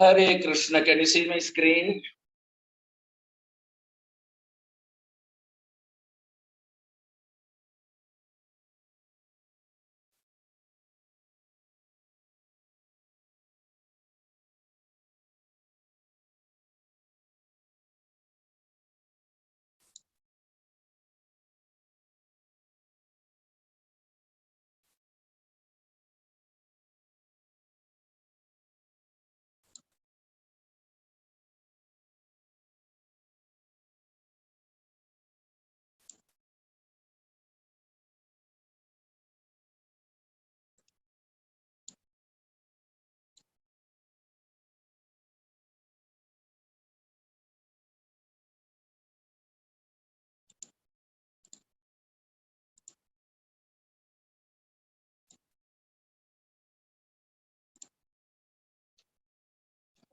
Hare Krishna, can you see my screen?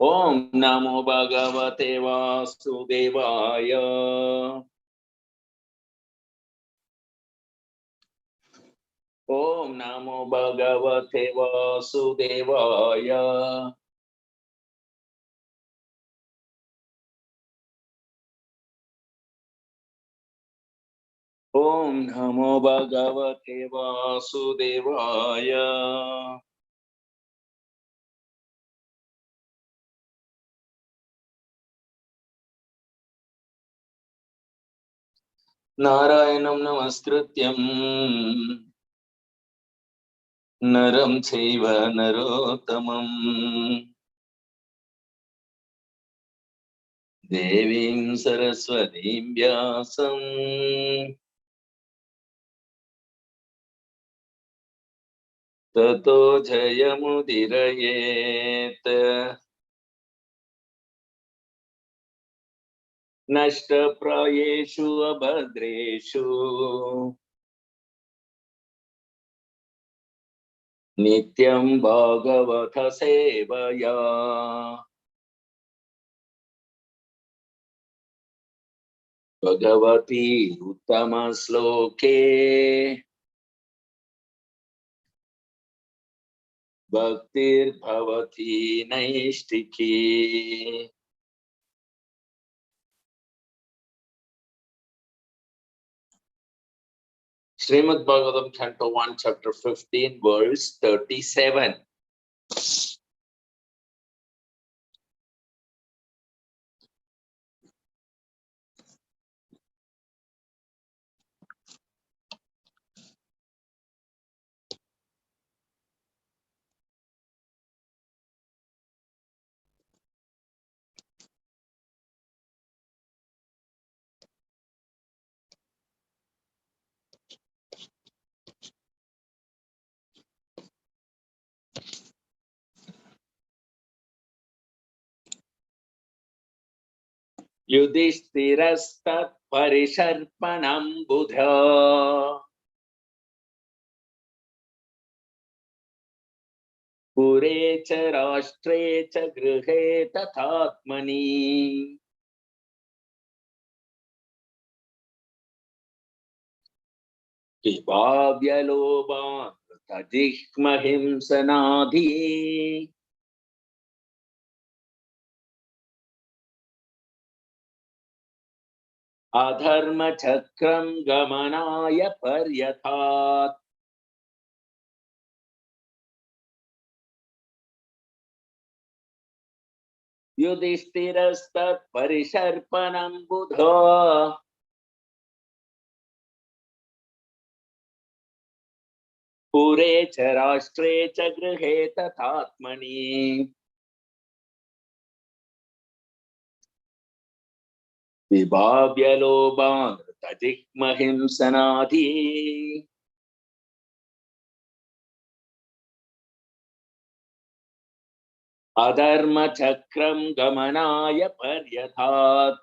Om Namo Bhagavate Vasudevaya. Om Namo Bhagavate Vasudevaya. Om Namo Bhagavate Vasudevaya. Narayanam Namaskrityam Naram Chaiva Narottamam Devim Saraswatim Vyasam Tato Jayamudirayet Nashtaprayeshu Abhadreshu Nityam Bhagavatha Sevaya Bhagavati Uttama Sloke Bhaktir Bhavati Naishtiki. Srimad Bhagavatam, Canto 1, Chapter 15, verse 37. Yudhishthirastat parisharpanam buddha pure cha rashtre cha grihe tathatmani kibhavyaloban tajikmahim sanadhi adharma chakram gamanaya paryathat. Yudhishthirastat parisharpanam buddha pure cha rashtre cha grihe tathatmani vibhavyaloban tajikmahim sanadhi adharma chakram gamanaya paryathat.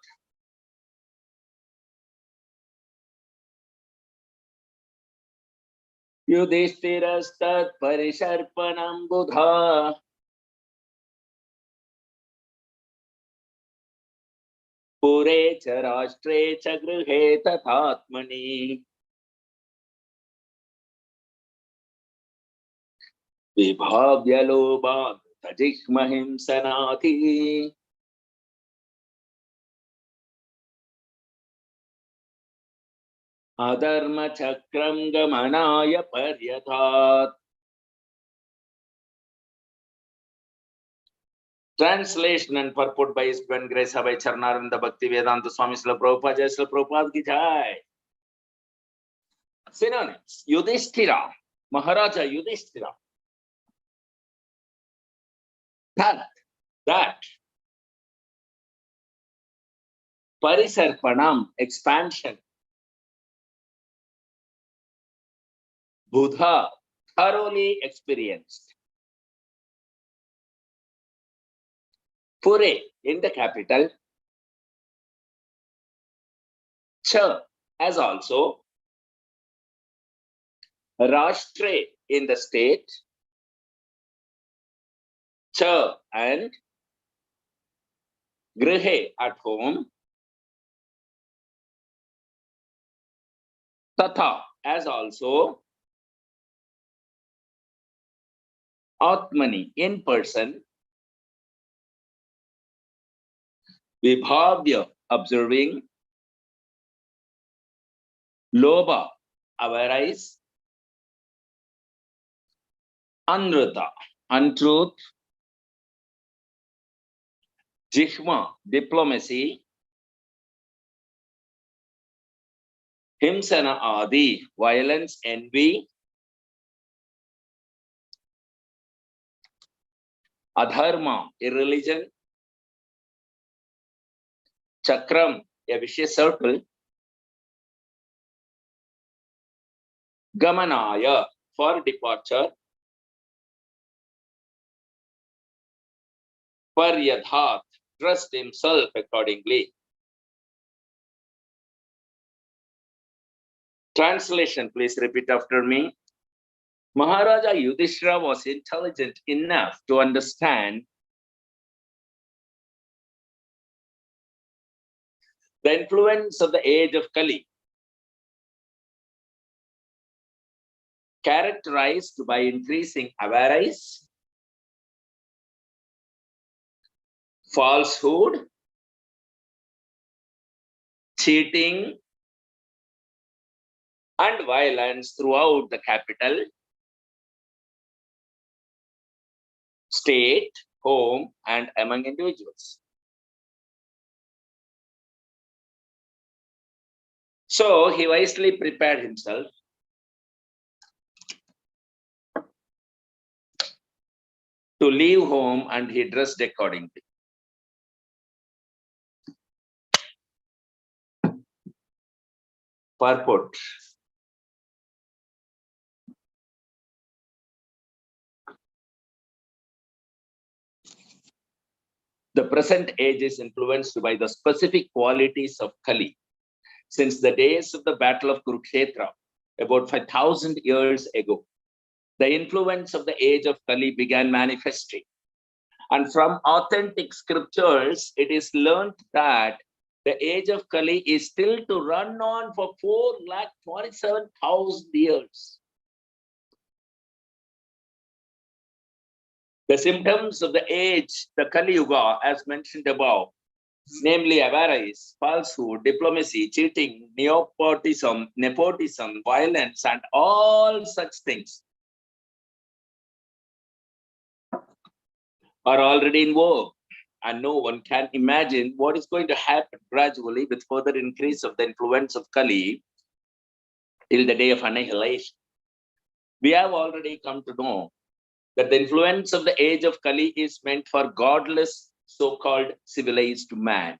Yudhishthirastat parisharpanam buddha pure cha rashtre cha grihe tathatmani vibhavyaloban Sajikmahim sanati. Adharma chakram gamanaya paryathat. Translation and purport by His Divine Grace Abhay Charnarinda Bhakti Vedanta Swami Srila Prabhupada Jai Srila Prabhupada Ki Jai. Synonyms: Yudhishthira, Maharaja Yudhishthira. That. Parisarpanam, expansion. Buddha, thoroughly experienced. Pure, in the capital. Cha, as also. Rashtre, in the state. Cha, and Grihe, at home. Tatha, as also. Atmani, in person. Vibhavya, observing. Lobha, avarice. Anruta, untruth. Jihma, diplomacy. Himsana adi, violence, envy. Adharma, irreligion. Chakram, a vicious circle. Gamanaya, for departure. Paryadhat, dressed himself accordingly. Translation, please repeat after me. Maharaja Yudhishthira was intelligent enough to understand the influence of the age of Kali, characterized by increasing avarice, falsehood, cheating, and violence throughout the capital, state, home, and among individuals. So he wisely prepared himself to leave home, and he dressed accordingly. Purport. The present age is influenced by the specific qualities of Kali. Since the days of the Battle of Kurukshetra, about 5,000 years ago, the influence of the age of Kali began manifesting. And from authentic scriptures, it is learned that the age of Kali is still to run on for 4,27,000 years. The symptoms of the age, the Kali Yuga, as mentioned above, namely avarice, falsehood, diplomacy, cheating, nepotism, violence, and all such things, are already in vogue, and no one can imagine what is going to happen gradually with further increase of the influence of Kali till the day of annihilation. We have already come to know that the influence of the age of Kali is meant for godless, so-called civilized man.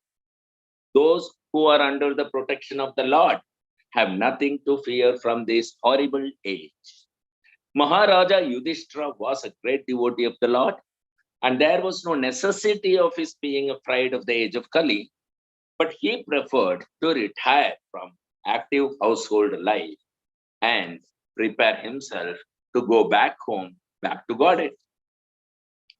Those who are under the protection of the Lord have nothing to fear from this horrible age. Maharaja Yudhishthira was a great devotee of the Lord, and there was no necessity of his being afraid of the age of Kali, but he preferred to retire from active household life and prepare himself to go back home, back to Godhead.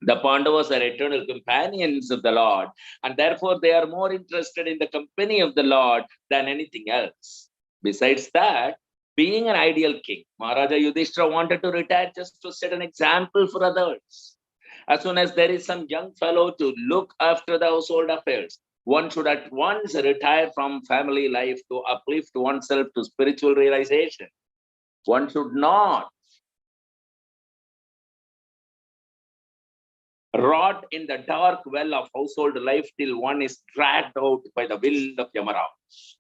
The Pandavas are eternal companions of the Lord, and therefore they are more interested in the company of the Lord than anything else. Besides that, being an ideal king, Maharaja Yudhishthira wanted to retire just to set an example for others. As soon as there is some young fellow to look after the household affairs, one should at once retire from family life to uplift oneself to spiritual realization. One should not rot in the dark well of household life till one is dragged out by the will of Yamaraj.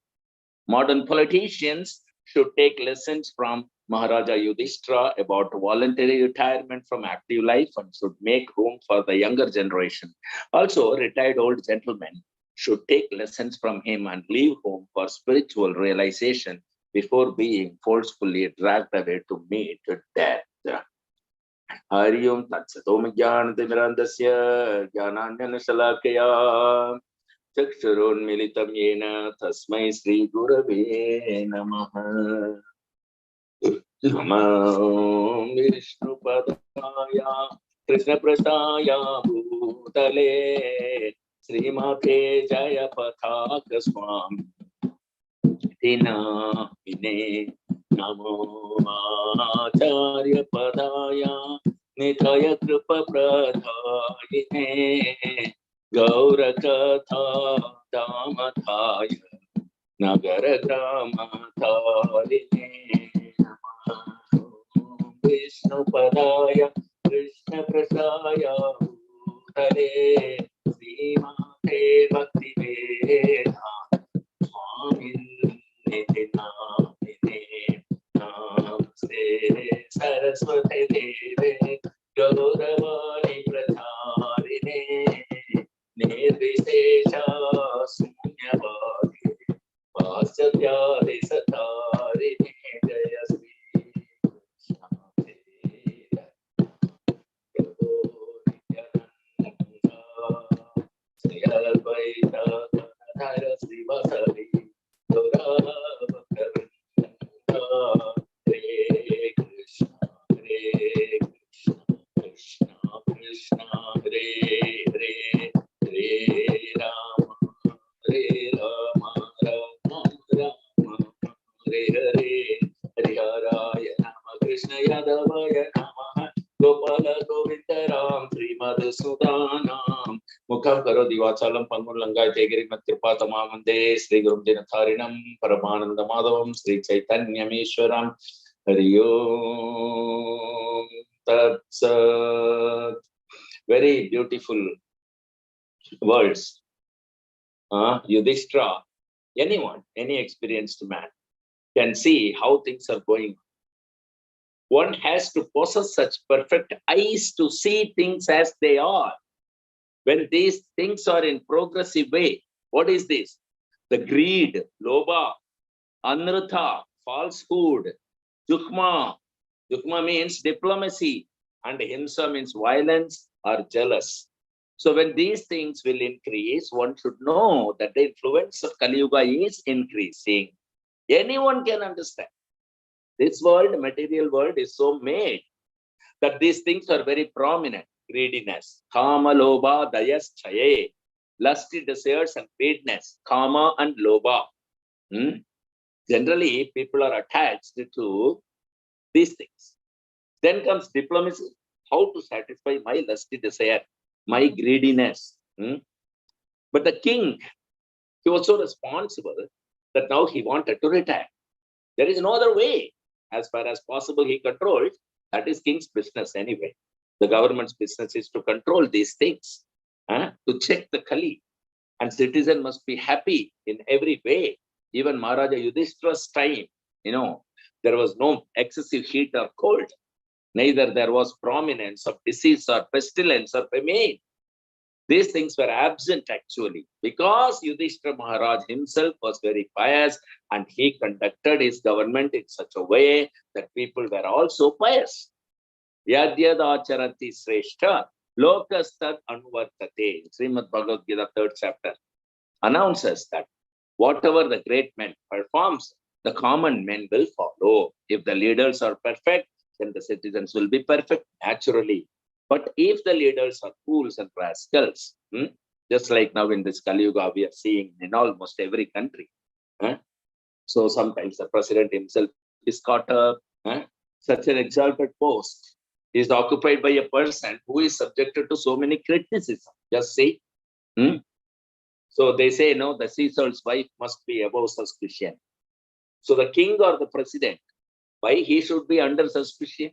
Modern politicians should take lessons from Maharaja Yudhishthira about voluntary retirement from active life and should make room for the younger generation. Also, retired old gentlemen should take lessons from him and leave home for spiritual realization before being forcefully dragged away to meet death. Hari Om Tat Sat. Om Jnana-timirandasya Jnananjana-shalakaya Chakshurunmilitam Yena Tasmai Sri Gurave Namaha. Namo Vishnu Padaya Krishna Prasaya Bhutale Srimate Jaya Pathaka Swami Tina Vine Namo Acharya Padaya Nithaya Kripa Pradhayine Gaura Katha Damathaya Nagara Grama Tharine Vishnu Padaya Krishna Prasaya Bhutale Srimate Bhakti Vedanta Swami Nityanamine Namaste Saraswati Deve Gauravani Pradharine Nirvishesha Sunyavadi Vasavyadi Satarine Jaya Sri Krishna Sri Advaita Dhara Sri Vasavi Hare Krishna, Hare Krishna, Krishna Krishna, Hare Hare, Hare Rama, Hare Rama, Rama Rama, Hare Hare, Hariharaya Nama, Krishna Yadavaya Namaha, Gopala Govinda Ram, Srimad Sudanam. Mukham karoti vachalam pangullangai tegiri matripatama mande Sri Gurum Dinatharinam Paramananda Madhavam Sri Chaitanyam Ishwaram Hari Om Tat Sat. Very beautiful words. Yudhishthira, anyone, any experienced man can see how things are going. One has to possess such perfect eyes to see things as they are. When these things are in progressive way, what is this? The greed, lobha, anrtha, falsehood, jukma. Jukma means diplomacy, and himsa means violence or jealous. So when these things will increase, one should know that the influence of Kali Yuga is increasing. Anyone can understand. This world, material world, is so made that these things are very prominent. Greediness, kama, lobha, dayas, chaye, lusty desires and greediness, kama and lobha. Generally, people are attached to these things. Then comes diplomacy, how to satisfy my lusty desire, my greediness. But the king, he was so responsible that now he wanted to retire. There is no other way. As far as possible, he controlled. That is king's business anyway. The government's business is to control these things, to check the Kali. And citizen must be happy in every way. Even Maharaja Yudhishthira's time, there was no excessive heat or cold. Neither there was prominence of disease or pestilence or famine. These things were absent actually, because Yudhishthira Maharaj himself was very pious and he conducted his government in such a way that people were also pious. Yadyad acharanti sreshta lokastad anuvartate. Srimad Bhagavad Gita 3rd chapter announces that whatever the great men performs, the common men will follow. If the leaders are perfect, then the citizens will be perfect naturally. But if the leaders are fools and rascals, just like now in this Kali Yuga, we are seeing in almost every country. So sometimes the president himself is caught up, such an exalted post. is occupied by a person who is subjected to so many criticism. Just see. So they say, no, the Caesar's wife must be above suspicion. So the king or the president, why he should be under suspicion?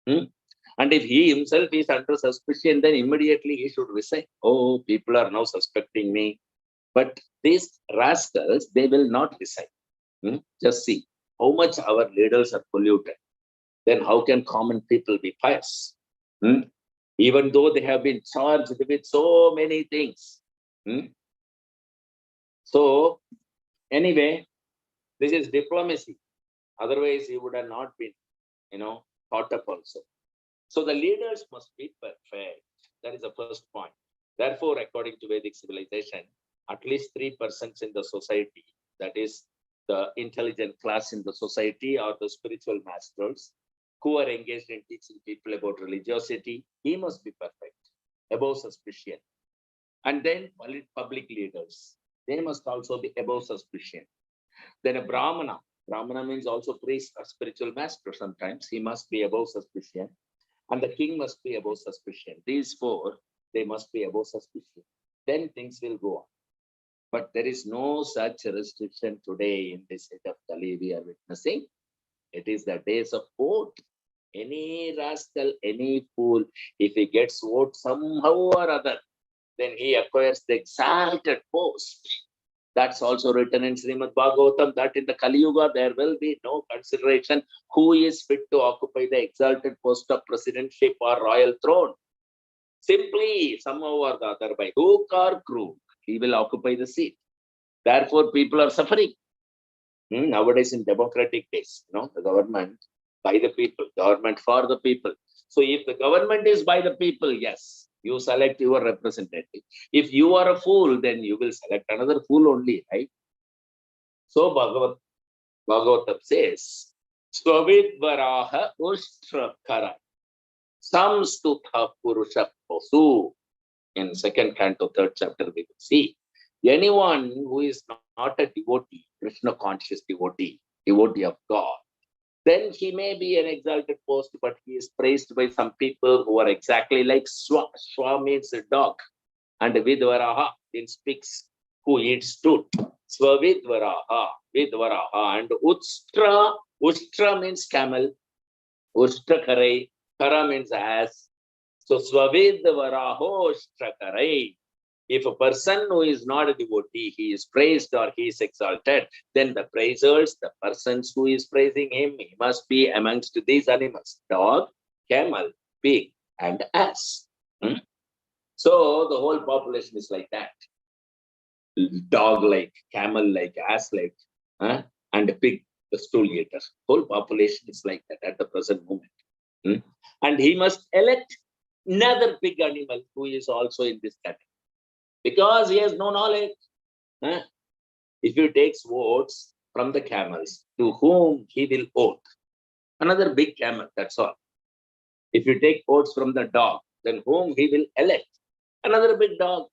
And if he himself is under suspicion, then immediately he should resign. Oh, people are now suspecting me. But these rascals, they will not resign. Just see how much our leaders are polluted. Then how can common people be pious? Even though they have been charged with so many things. So anyway, this is diplomacy. Otherwise, he would have not been, thought up also. So the leaders must be perfect. That is the first point. Therefore, according to Vedic civilization, at least 3% in the society, that is the intelligent class in the society or the spiritual masters who are engaged in teaching people about religiosity, he must be perfect, above suspicion. And then public leaders, they must also be above suspicion. Then a Brahmana. Brahmana means also priest or spiritual master sometimes. He must be above suspicion. And the king must be above suspicion. These four, they must be above suspicion. Then things will go on. But there is no such restriction today in this age of Kali we are witnessing. It is the days of vote. Any rascal, any fool, if he gets vote somehow or other, then he acquires the exalted post. That's also written in Srimad Bhagavatam, that in the Kali Yuga, there will be no consideration who is fit to occupy the exalted post of presidentship or royal throne. Simply, somehow or the other, by hook or crook, he will occupy the seat. Therefore, people are suffering. Nowadays, in democratic days, the government by the people, government for the people. So if the government is by the people, yes, you select your representative. If you are a fool, then you will select another fool only, right? So Bhagavatam says, Swavidvaraha Ushtrakara Samstutha Purusha Posu. In second canto, third chapter, we will see. Anyone who is not a devotee, Krishna conscious devotee of God, then he may be an exalted post, but he is praised by some people who are exactly like Swa. Swa means a dog. And Vidvaraha means pigs who eats tooth. Swavidvaraha, Vidvaraha. And Ustra means camel. Ushtakarai, Kara means ass. So Swavidvaraho Ushtakarai. If a person who is not a devotee, he is praised or he is exalted, then the praisers, the persons who is praising him, he must be amongst these animals: dog, camel, pig, and ass. So the whole population is like that. Dog-like, camel-like, ass-like, and a pig, the stool eater. Whole population is like that at the present moment. And he must elect another big animal who is also in this category. Because he has no knowledge. If he takes votes from the camels, to whom he will vote? Another big camel, that's all. If you take votes from the dog, then whom he will elect? Another big dog.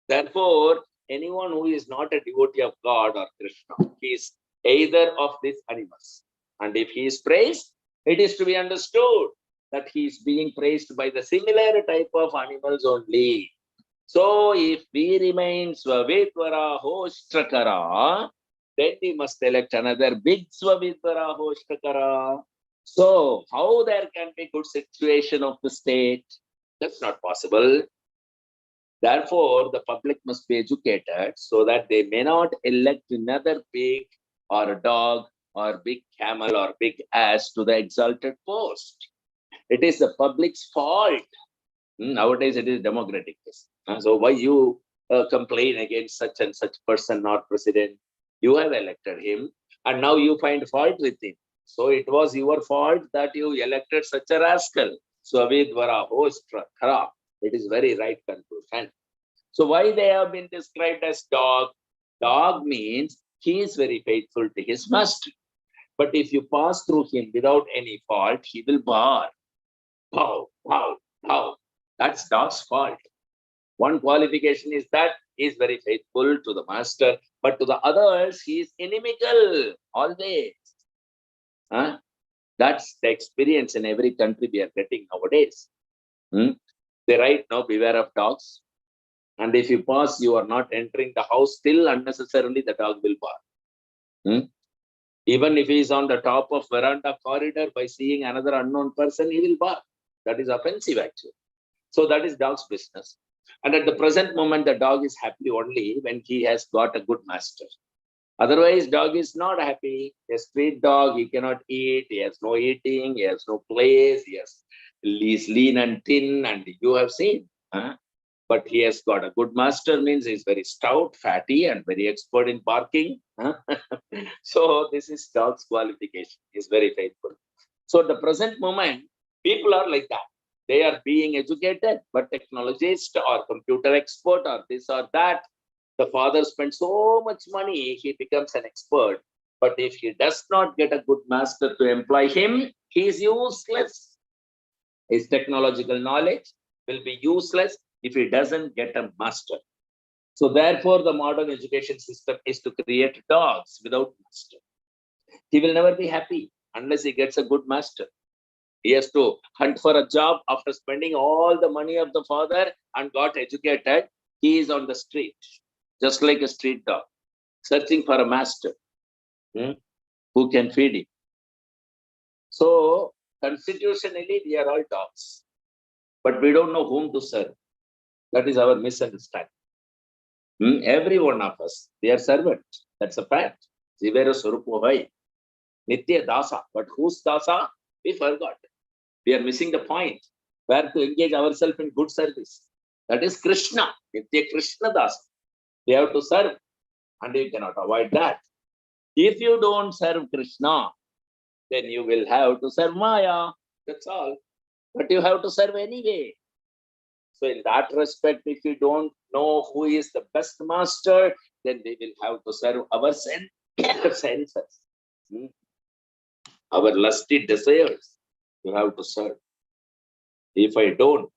Therefore, anyone who is not a devotee of God or Krishna, he is either of these animals. And if he is praised, it is to be understood that he is being praised by the similar type of animals only. So if we remain Swavidvara Hoshtakara, then we must elect another big Swavidvara Hoshtakara. So how there can be good situation of the state? That's not possible. Therefore, the public must be educated so that they may not elect another pig or a dog or big camel or big ass to the exalted post. It is the public's fault. Nowadays, it is democratic. So why you complain against such and such person, not president? You have elected him and now you find fault with him. So it was your fault that you elected such a rascal. Swavidvara Hostra Khara. It is very right conclusion. So why they have been described as dog? Dog means he is very faithful to his master. But if you pass through him without any fault, he will bark. Pow, pow, pow. That's dog's fault. One qualification is that he is very faithful to the master, but to the others, he is inimical always. That's the experience in every country we are getting nowadays. They write now, beware of dogs. And if you pass, you are not entering the house, still unnecessarily the dog will bark. Even if he is on the top of veranda corridor, by seeing another unknown person, he will bark. That is offensive actually. So that is dog's business. And at the present moment, the dog is happy only when he has got a good master. Otherwise, dog is not happy. A street dog, he cannot eat. He has no eating. He has no place. He's lean and thin, and you have seen. But he has got a good master, means he's very stout, fatty, and very expert in barking. So this is dog's qualification. He's very faithful. So at the present moment, people are like that. They are being educated, but technologist or computer expert or this or that. The father spends so much money, he becomes an expert. But if he does not get a good master to employ him, he is useless. His technological knowledge will be useless if he doesn't get a master. So therefore, the modern education system is to create dogs without master. He will never be happy unless he gets a good master. He has to hunt for a job after spending all the money of the father and got educated. He is on the street, just like a street dog, searching for a master who can feed him. So constitutionally, we are all dogs, but we don't know whom to serve. That is our misunderstanding. Every one of us, they are servants. That's a fact. Jivera Surupovai, Nitya Dasa. But whose Dasa? We forgot. We are missing the point. Where to engage ourselves in good service. That is Krishna, Nitya Krishna Dasa. We have to serve, and you cannot avoid that. If you don't serve Krishna, then you will have to serve Maya. That's all. But you have to serve anyway. So in that respect, if you don't know who is the best master, then we will have to serve our senses. Our lusty desires, you have to serve. If I don't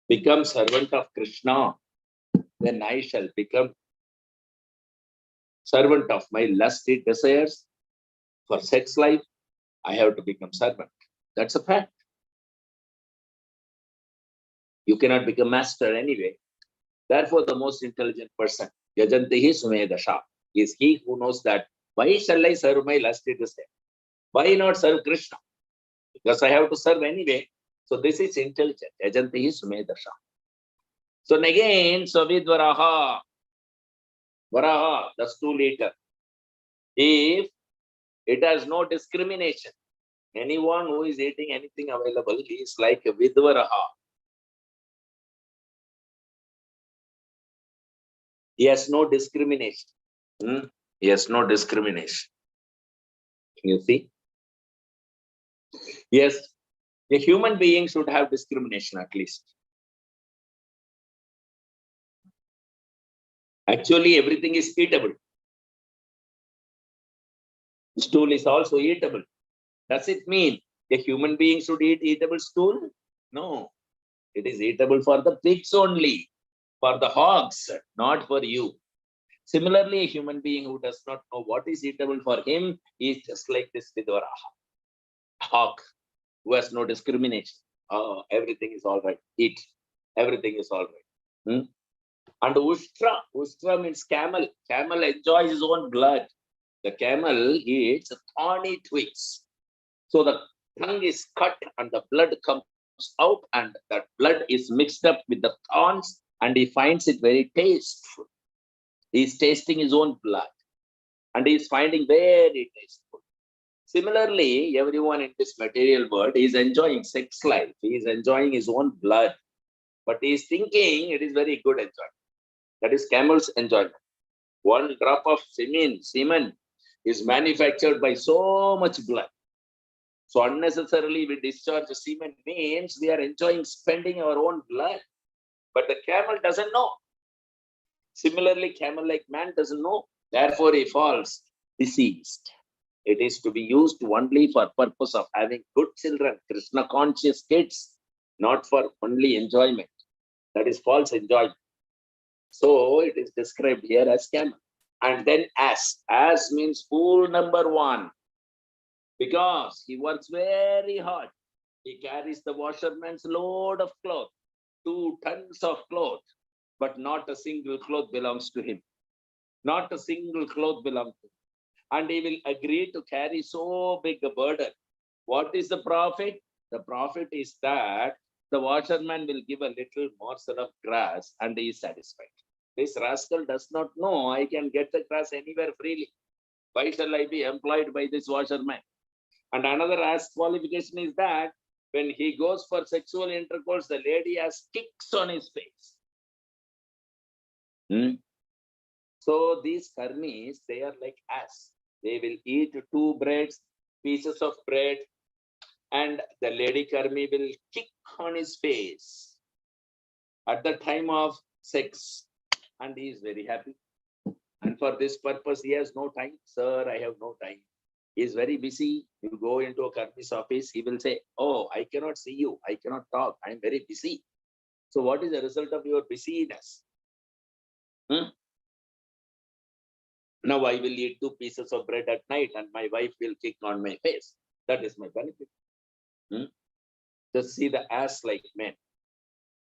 become servant of Krishna, then I shall become servant of my lusty desires. For sex life, I have to become servant. That's a fact. You cannot become master anyway. Therefore, the most intelligent person, Yajantihi Sumedasha, is he who knows that why shall I serve my lusty desire? Why not serve Krishna? Because I have to serve anyway. So this is intelligent. Yajantihi Sumedasha. So again, Savidvaraha, Varaha, the stool eater. If it has no discrimination, anyone who is eating anything available, he is like a Vidvaraha. He has no discrimination. He has no discrimination. You see? Yes, a human being should have discrimination at least. Actually, everything is eatable. Stool is also eatable. Does it mean a human being should eat eatable stool? No. It is eatable for the pigs only, for the hogs, not for you. Similarly, a human being who does not know what is eatable for him is just like this Vidvaraha, hog, who has no discrimination. Oh, everything is all right. Eat. Everything is all right. And Ushtra means camel. Camel enjoys his own blood. The camel eats thorny twigs. So the tongue is cut and the blood comes out, and that blood is mixed up with the thorns, and he finds it very tasteful. He's tasting his own blood and he's finding very tasteful. Similarly, everyone in this material world is enjoying sex life. He is enjoying his own blood, but he is thinking it is very good enjoyment. That is camel's enjoyment. One drop of semen is manufactured by so much blood. So unnecessarily we discharge the semen means we are enjoying spending our own blood. But the camel doesn't know. Similarly, camel-like man doesn't know. Therefore, he falls deceased. It is to be used only for purpose of having good children, Krishna conscious kids, not for only enjoyment. That is false enjoyment. So it is described here as camel. And then as means fool number one. because he works very hard. He carries the washerman's load of cloth, 2 tons of cloth, but not a single cloth belongs to him. Not a single cloth belongs to him. And he will agree to carry so big a burden. What is the profit? The profit is that the washerman will give a little morsel of grass and he is satisfied. This rascal does not know I can get the grass anywhere freely. Why shall I be employed by this washerman? And another as qualification is that when he goes for sexual intercourse, the lady has kicks on his face. So these karmis, they are like ass. They will eat 2 pieces of bread, and the lady karmi will kick on his face at the time of sex, and he is very happy. And for this purpose, he has no time. Sir, I have no time. He is very busy. You go into a karmi's office, he will say, oh, I cannot see you. I cannot talk. I am very busy. So what is the result of your busyness? Now I will eat 2 pieces of bread at night and my wife will kick on my face. That is my benefit. Just see the ass like men.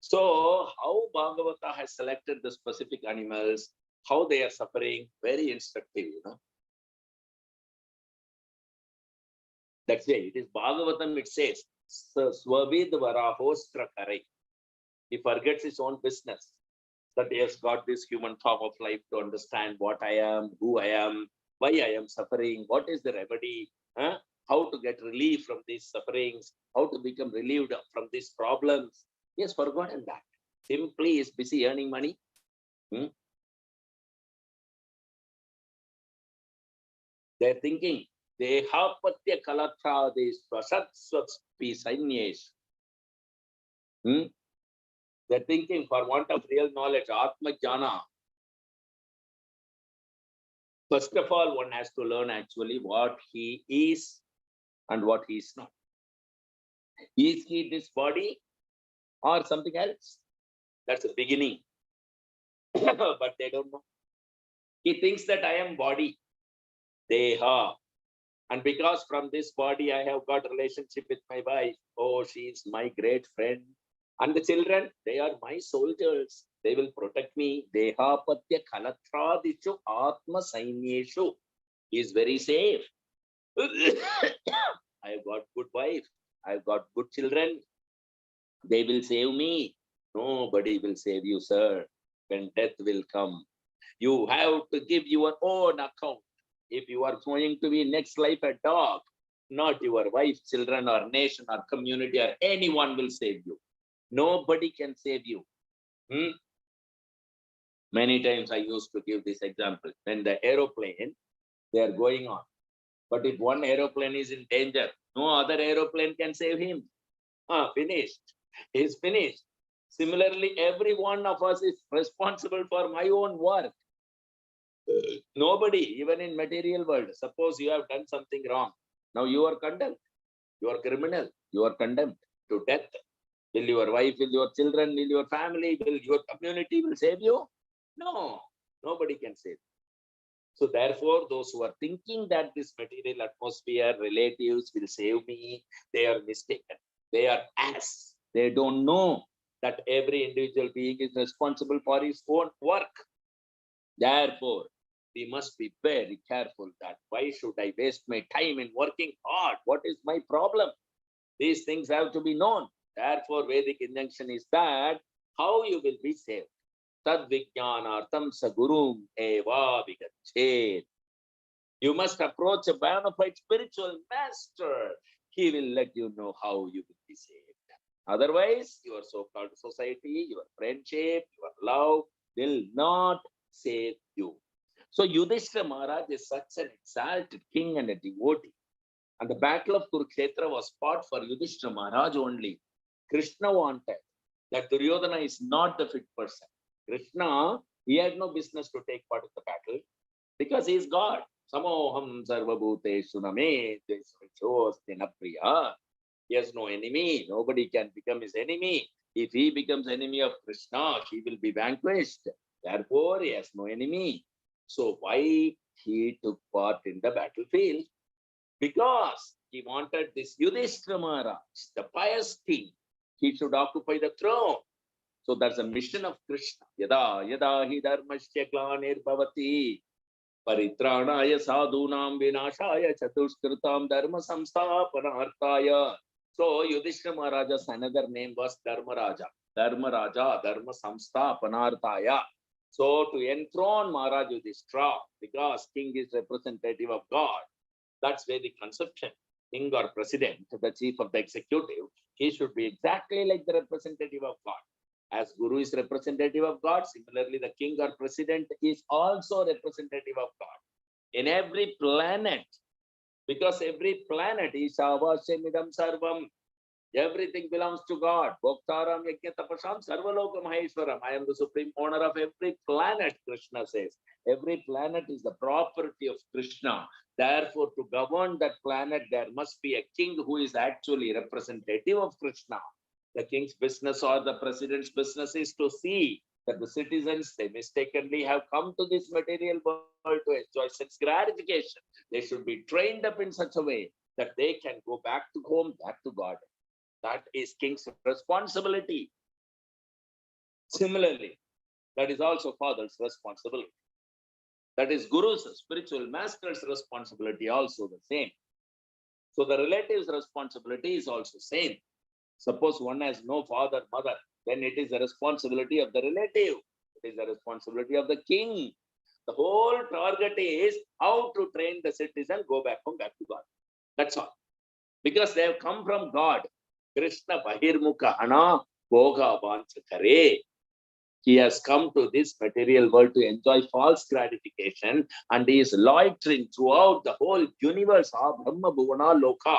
So how Bhagavata has selected the specific animals, how they are suffering, very instructive, That's why it is Bhagavatam, it says, Swavid Varahostra Kare. He forgets his own business, that he has got this human form of life to understand what I am, who I am, why I am suffering, what is the remedy, how to get relief from these sufferings, how to become relieved from these problems. He has forgotten that. Simply is busy earning money. They're thinking, Dehapatya Kalatrade Swasatswatspi Sanyesh. They're thinking for want of real knowledge, Atma Jnana. First of all, one has to learn actually what he is and what he is not. Is he this body or something else? That's the beginning. But they don't know. He thinks that I am body, Deha. And because from this body I have got relationship with my wife, oh, she is my great friend. And the children, they are my soldiers. They will protect me. Dehapatya Kalatradishu Atma Sainyeshu. He is very safe. I have got good wife. I have got good children. They will save me. Nobody will save you, sir. When death will come, you have to give your own account. If you are going to be next life a dog, not your wife, children, or nation, or community, or anyone will save you. Nobody can save you. Many times I used to give this example. When the aeroplane, they are going on. But if one aeroplane is in danger, no other aeroplane can save him. Finished. He's finished. Similarly, every one of us is responsible for my own work. Nobody, even in material world, suppose you have done something wrong. Now you are condemned. You are criminal. You are condemned to death. Will your wife, will your children, will your family, will your community will save you? No, nobody can save you. So therefore, those who are thinking that this material atmosphere, relatives will save me, they are mistaken. They are ass. They don't know that every individual being is responsible for his own work. Therefore, we must be very careful that why should I waste my time in working hard? What is my problem? These things have to be known. Therefore, Vedic injunction is that how you will be saved. Tad vijnanartam sagurum eva vigachet. You must approach a bona fide spiritual master. He will let you know how you will be saved. Otherwise, your so-called society, your friendship, your love will not save you. So Yudhishthira Maharaj is such an exalted king and a devotee. And the battle of Kurukshetra was fought for Yudhishthira Maharaj only. Krishna wanted that Duryodhana is not the fit person. Krishna, he had no business to take part in the battle because he is God. Samoham sarvabhuteshu name desvachosti priya. He has no enemy. Nobody can become his enemy. If he becomes enemy of Krishna, he will be vanquished. Therefore, he has no enemy. So why he took part in the battlefield? Because he wanted this Yudhishthira Maharaj, the pious king, he should occupy the throne. So that's a mission of Krishna. Yada yada hi dharmasya glanir bhavati paritranaya sadhunam vinashaya chatushkritam dharma samsthapanarthaya. So Yudhishthira Maharaja's another name was Dharmaraja. Dharmaraja, Dharma Samsthapanarthaya. So to enthrone Maharaj Yudhishthira, because king is representative of God. That's where the conception, king or president, the chief of the executive, he should be exactly like the representative of God. As Guru is representative of God, similarly the king or president is also representative of God. In every planet, because every planet is avashyamidam sarvam, everything belongs to God. Bhoktaram yajnatapasam sarvaloka maheshwaram. I am the supreme owner of every planet, Krishna says. Every planet is the property of Krishna. Therefore, to govern that planet, there must be a king who is actually representative of Krishna. The king's business or the president's business is to see that the citizens, they mistakenly have come to this material world to enjoy sense gratification. They should be trained up in such a way that they can go back to home, back to God. That is king's responsibility. Similarly, that is also father's responsibility. That is Guru's, spiritual master's responsibility, also the same. So the relative's responsibility is also same. Suppose one has no father, mother, then it is the responsibility of the relative. It is the responsibility of the king. The whole target is how to train the citizen, go back home, back to God. That's all. Because they have come from God. Krishna Bahirmukha Hana Bhoga Vanchakare. He has come to this material world to enjoy false gratification, and he is loitering throughout the whole universe of Brahma Bhuvana Loka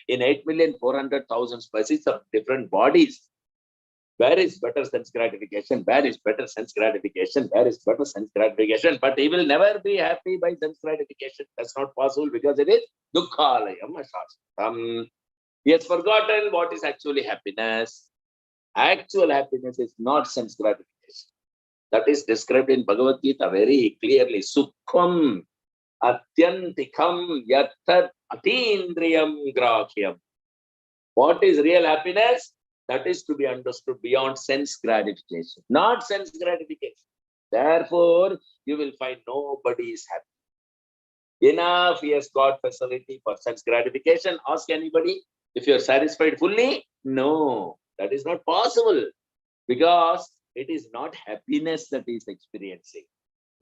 in 8,400,000 species of different bodies. Where is better sense gratification? Where is better sense gratification? Where is better sense gratification? But he will never be happy by sense gratification. That's not possible because it is dukkhalayam. He has forgotten what is actually happiness. Actual happiness is not sense gratification. That is described in Bhagavad Gita very clearly. Sukham atyantikam yattat atindriyam grahya. What is real happiness? That is to be understood beyond sense gratification, not sense gratification. Therefore, you will find nobody is happy. Enough, he has got facility for sense gratification. Ask anybody if you are satisfied fully. No, that is not possible, because it is not happiness that he is experiencing.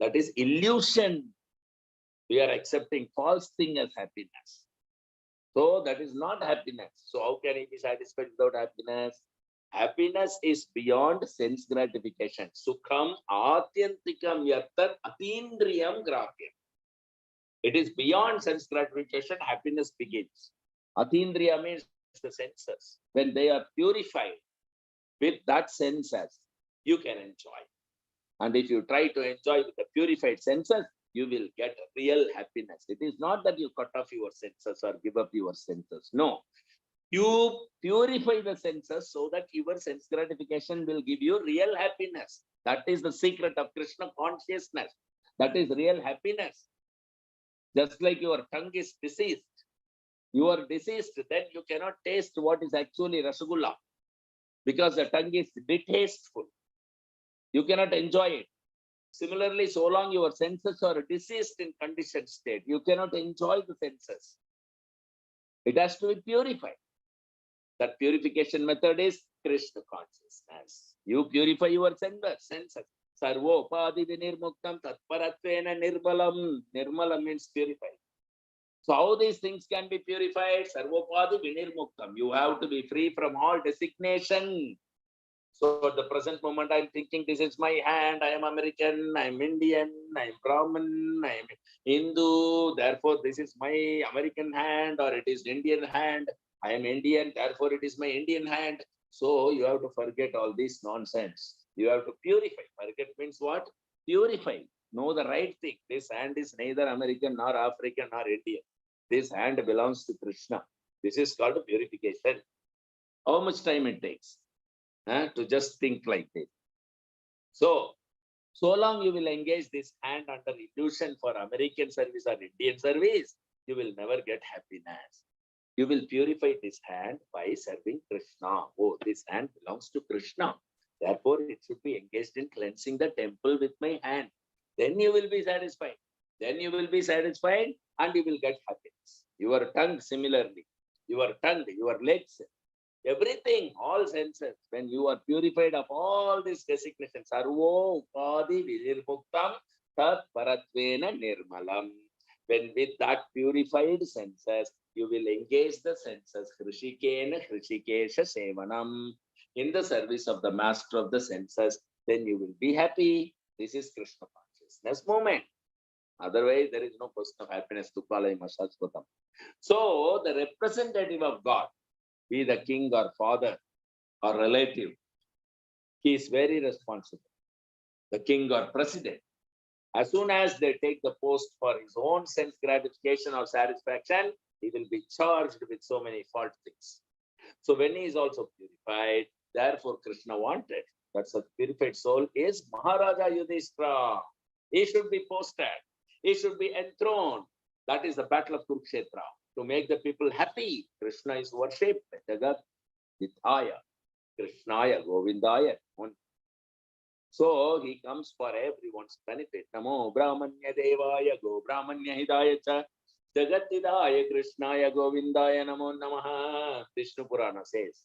That is illusion. We are accepting false thing as happiness. So that is not happiness. So how can he be satisfied without happiness? Happiness is beyond sense gratification. Sukham atyantikam yattat atindriyam grahyam. It is beyond sense gratification. Happiness begins. Atindriya means the senses. When they are purified with that senses, you can enjoy. And if you try to enjoy with the purified senses, you will get real happiness. It is not that you cut off your senses or give up your senses. No. You purify the senses so that your sense gratification will give you real happiness. That is the secret of Krishna consciousness. That is real happiness. Just like your tongue is diseased. You are diseased, then you cannot taste what is actually Rasgulla, because the tongue is distasteful. You cannot enjoy it. Similarly, so long your senses are diseased in conditioned state, you cannot enjoy the senses. It has to be purified. That purification method is Krishna consciousness. You purify your senses. Sarvopadi vinirmuktam tatparatvena nirmalam. Nirmalam means purified. So how these things can be purified? Sarvopadi vinirmuktam. You have to be free from all designation. So at the present moment, I'm thinking this is my hand. I am American, I'm Indian, I'm Brahmin, I'm Hindu. Therefore, this is my American hand, or it is Indian hand. I am Indian, therefore it is my Indian hand. So you have to forget all this nonsense. You have to purify. Forget means what? Purify. Know the right thing. This hand is neither American nor African nor Indian. This hand belongs to Krishna. This is called purification. How much time it takes to just think like this? So long you will engage this hand under illusion for American service or Indian service, you will never get happiness. You will purify this hand by serving Krishna. Oh, this hand belongs to Krishna. Therefore, it should be engaged in cleansing the temple with my hand. Then you will be satisfied. Then you will be satisfied and you will get happiness. Your tongue, similarly. Your tongue, your legs, everything, all senses. When you are purified of all these designations, Sarvo Upadi Virirmuktam Tat Paratvena Nirmalam. When with that purified senses, you will engage the senses, Hrishikena Hrishikesha Sevanam, in the service of the master of the senses, then you will be happy. This is Krishna consciousness moment. Otherwise, there is no question of happiness. So, the representative of God, be the king or father or relative, he is very responsible. The king or president, as soon as they take the post for his own sense gratification or satisfaction, he will be charged with so many fault things. So when he is also purified, therefore Krishna wanted that such purified soul is Maharaja Yudhishthira. He should be posted. He should be enthroned. That is the battle of Kurukshetra. To make the people happy, Krishna is worshipped. Jagat Hithaya, Krishnaya, Govindaya. So he comes for everyone's benefit. Namo Brahmanya Devaya, Go Brahmanya Hidaya Cha, Jagat Hidaya, Krishnaya, Govindaya, Namo Namaha. Vishnu Purana says,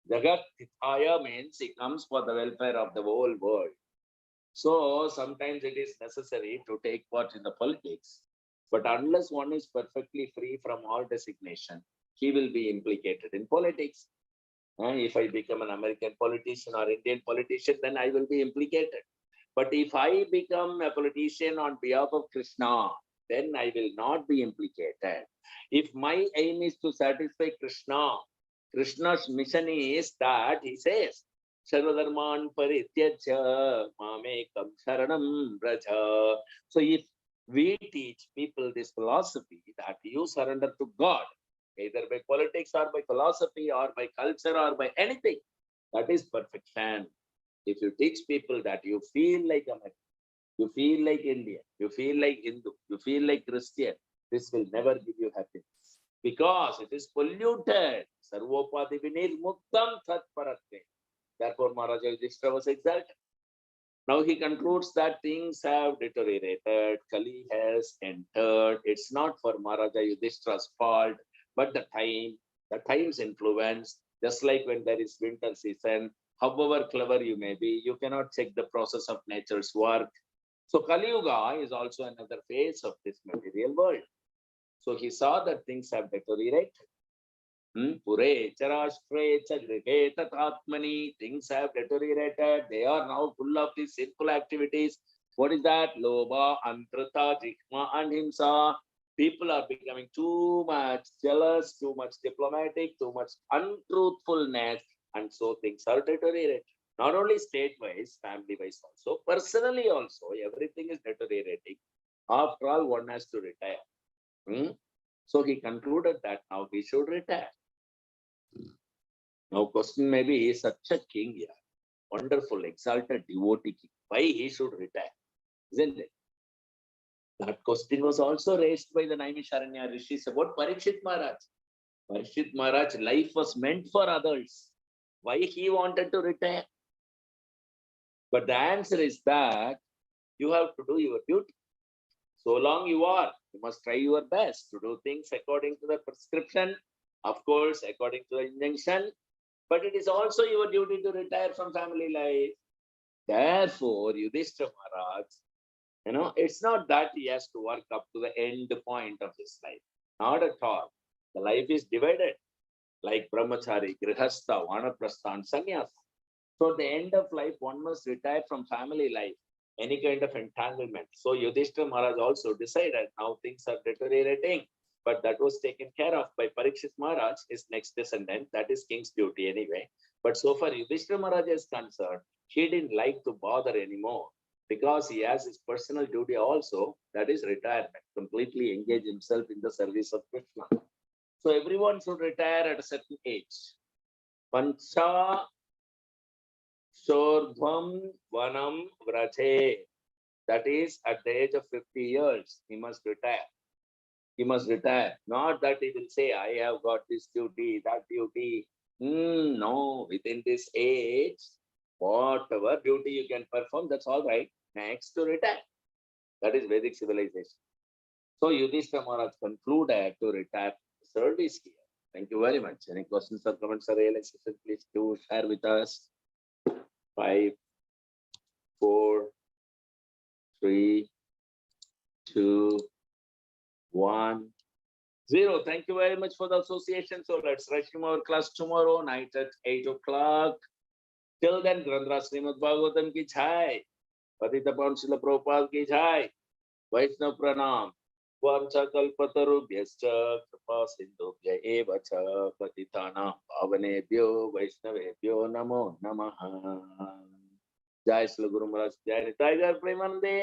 Jagat Hithaya means he comes for the welfare of the whole world. So sometimes it is necessary to take part in the politics. But unless one is perfectly free from all designation, he will be implicated in politics. If I become an American politician or Indian politician, then I will be implicated. But if I become a politician on behalf of Krishna, then I will not be implicated. If my aim is to satisfy Krishna, Krishna's mission is that he says, Sarvadharman Parityajya Mamekam Sharanam Braja. So if we teach people this philosophy that you surrender to God, either by politics or by philosophy or by culture or by anything, that is perfection. If you teach people that you feel like American, you feel like Indian, you feel like Hindu, you feel like Christian, this will never give you happiness because it is polluted. Sarvopadi vinir muktam tat paratve. Therefore, Maharaja Yudhishthira was exalted. Now he concludes that things have deteriorated, Kali has entered. It's not for Maharaja Yudhishthira's fault, but the time's influence, just like when there is winter season, however clever you may be, you cannot check the process of nature's work. So Kali Yuga is also another phase of this material world. So he saw that things have deteriorated. Pure charashtre chagrihe tatatmani, things have deteriorated. They are now full of these sinful activities. What is that? Lobha, antrata, jikma, and himsa. People are becoming too much jealous, too much diplomatic, too much untruthfulness, and so things are deteriorating. Not only state-wise, family-wise also, personally also, everything is deteriorating. After all, one has to retire. So he concluded that now he should retire. Now question may be, he is such a king here, wonderful, exalted devotee king. Why he should retire? Isn't it? That question was also raised by the Naimisharanya Rishis about Parikshit Maharaj. Parikshit Maharaj, life was meant for others. Why he wanted to retire? But the answer is that you have to do your duty. So long you must try your best to do things according to the prescription, of course, according to the injunction. But it is also your duty to retire from family life. Therefore, Yudhishthira Maharaj, it's not that he has to work up to the end point of his life. Not at all. The life is divided like brahmachari, grihastha, vanaprastha, and sannyasa. So at the end of life, one must retire from family life, any kind of entanglement. So Yudhishthira Maharaj also decided now things are deteriorating, but that was taken care of by Parikshit Maharaj, his next descendant. That is king's duty anyway. But so far Yudhishthira Maharaj is concerned, he didn't like to bother anymore because he has his personal duty also, that is retirement, completely engage himself in the service of Krishna. So everyone should retire at a certain age. Pancha Shordhvam Vanam Vrache. That is, at the age of 50 years, he must retire. He must retire. Not that he will say, I have got this duty, that duty. No, within this age, whatever duty you can perform, that's all right. Next to retire. That is Vedic civilization. So Yudhishthira Maharaj concluded to retire service here. Thank you very much. Any questions or comments or realization, please do share with us. 5, 4, 3, 2, 1, 0. Thank you very much for the association. So let's resume our class tomorrow night at 8 o'clock. Till then, Grandra Srimad Bhagavatam ki jai. Patita Pavan Srila Prabhupada ki jai. Vaishnav Pranam. Vamcha kalpatarubhyascha kripa sindhubhya eva cha patitanam pavanebhyo vaishnavebhyo namo namaha. Jai Srila Guru Maharaj Jai Tiger Premanande.